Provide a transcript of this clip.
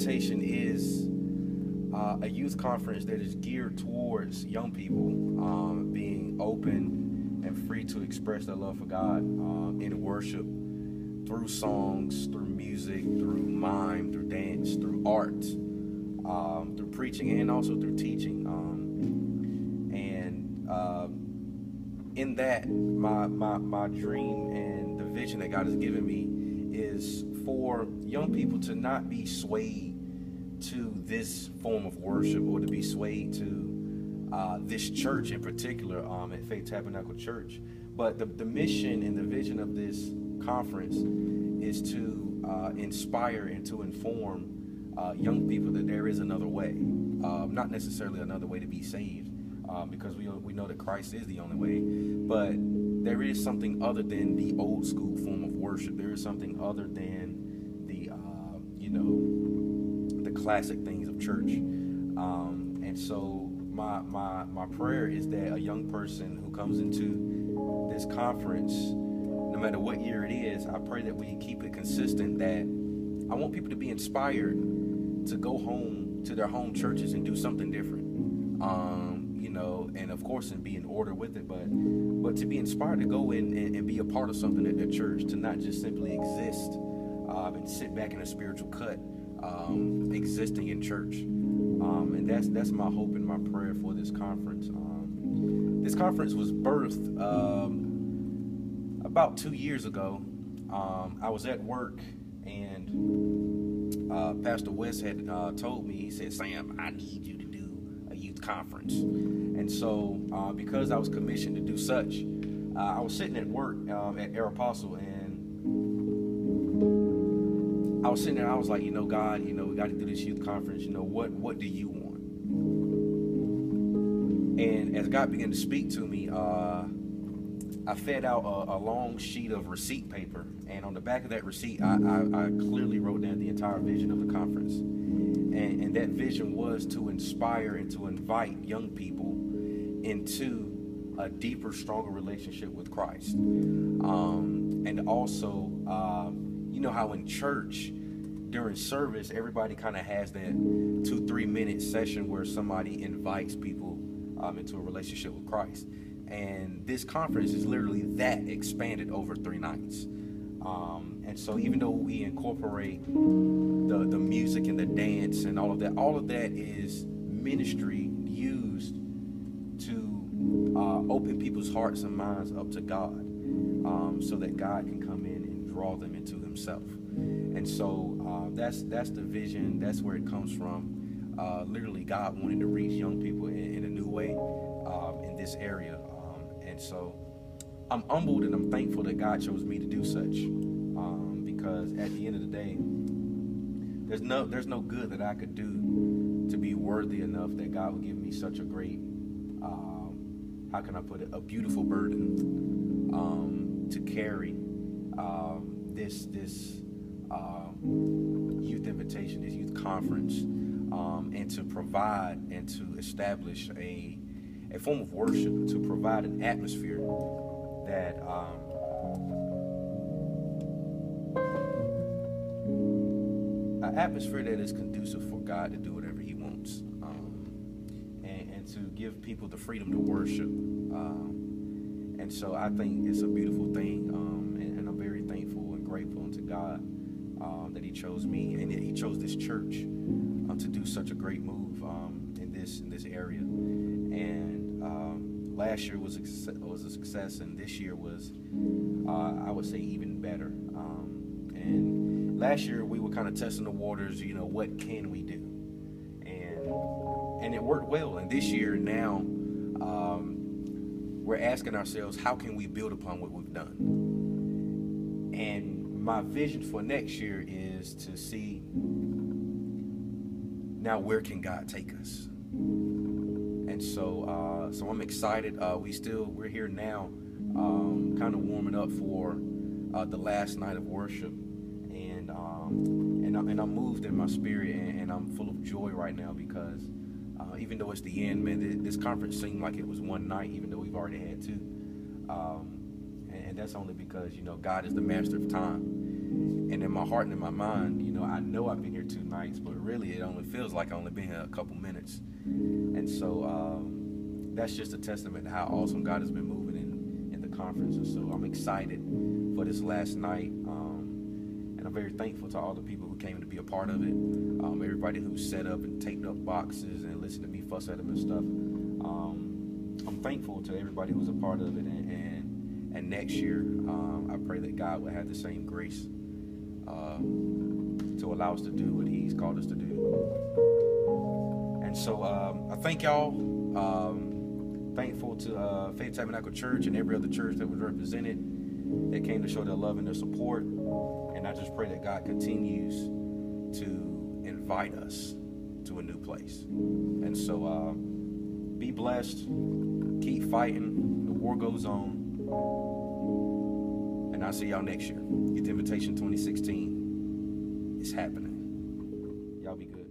invitation is a youth conference that is geared towards young people being open and free to express their love for God in worship, through songs, through music, through mime, through dance, through art, through preaching, and also through teaching. In that, my dream and the vision that God has given me is for young people to not be swayed to this form of worship, or to be swayed to this church in particular, at Faith Tabernacle Church. But the mission and the vision of this conference is to inspire and to inform young people that there is another way, not necessarily another way to be saved, because we know that Christ is the only way, but there is something other than the old school form of worship. There is something other than the classic things of church. And so my prayer is that a young person who comes into this conference, no matter what year it is, I pray that we keep it consistent, that I want people to be inspired to go home to their home churches and do something different. And of course, and be in order with it, but to be inspired to go in and be a part of something at their church, to not just simply exist and sit back in a spiritual cut, existing in church. And that's my hope and my prayer for this conference. This conference was birthed about 2 years ago. I was at work, and Pastor West had told me, he said, "Sam, I need you to do a youth conference." And so because I was commissioned to do such, I was sitting at work at Air Apostle, and I was sitting there, I was like, God, we got to do this youth conference. What do you want? And as God began to speak to me, I fed out a long sheet of receipt paper, and on the back of that receipt, I clearly wrote down the entire vision of the conference. And that vision was to inspire and to invite young people into a deeper, stronger relationship with Christ. And also, how in church, during service, everybody kind of has that 2-3 minute session where somebody invites people into a relationship with Christ. And this conference is literally that expanded over 3 nights. And so even though we incorporate the music and the dance and all of that is ministry used to open people's hearts and minds up to God, so that God can come in and draw them into himself. And so that's the vision. That's where it comes from. Literally God wanting to reach young people in a new way in this area. And so I'm humbled and I'm thankful that God chose me to do such, because at the end of the day, there's no good that I could do to be worthy enough that God would give me such a great, how can I put it, a beautiful burden to carry this youth invitation, this youth conference, and to provide and to establish a form of worship, to provide an atmosphere that is conducive for God to do whatever he wants, and to give people the freedom to worship. And so I think it's a beautiful thing, and I'm very thankful and grateful unto God that he chose me and that he chose this church to do such a great move in this area. And last year was a success, and this year was, I would say, even better. And last year we were kind of testing the waters, what can we do? And it worked well. And this year now, we're asking ourselves, how can we build upon what we've done? And my vision for next year is to see, now where can God take us? And so I'm excited. We're here now, kind of warming up for the last night of worship, and I'm moved in my spirit, and I'm full of joy right now, because even though it's the end, man, this conference seemed like it was one night, even though we've already had 2. And that's only because God is the master of time, And in my heart and in my mind, you know I've been here 2 nights, but really it only feels like I only been here a couple minutes. And so that's just a testament to how awesome God has been moving in the conference. And so I'm excited for this last night. And I'm very thankful to all the people who came to be a part of it. Everybody who set up and taped up boxes and listened to me fuss at them and stuff. I'm thankful to everybody who was a part of it. And next year, I pray that God will have the same grace to allow us to do what He's called us to do. And so I thank y'all. Thankful to Faith Tabernacle Church and every other church that was represented, that came to show their love and their support. And I just pray that God continues to invite us to a new place. And so be blessed, keep fighting, the war goes on, and I'll see y'all next year. Youth Invitation 2016 is happening. Y'all be good.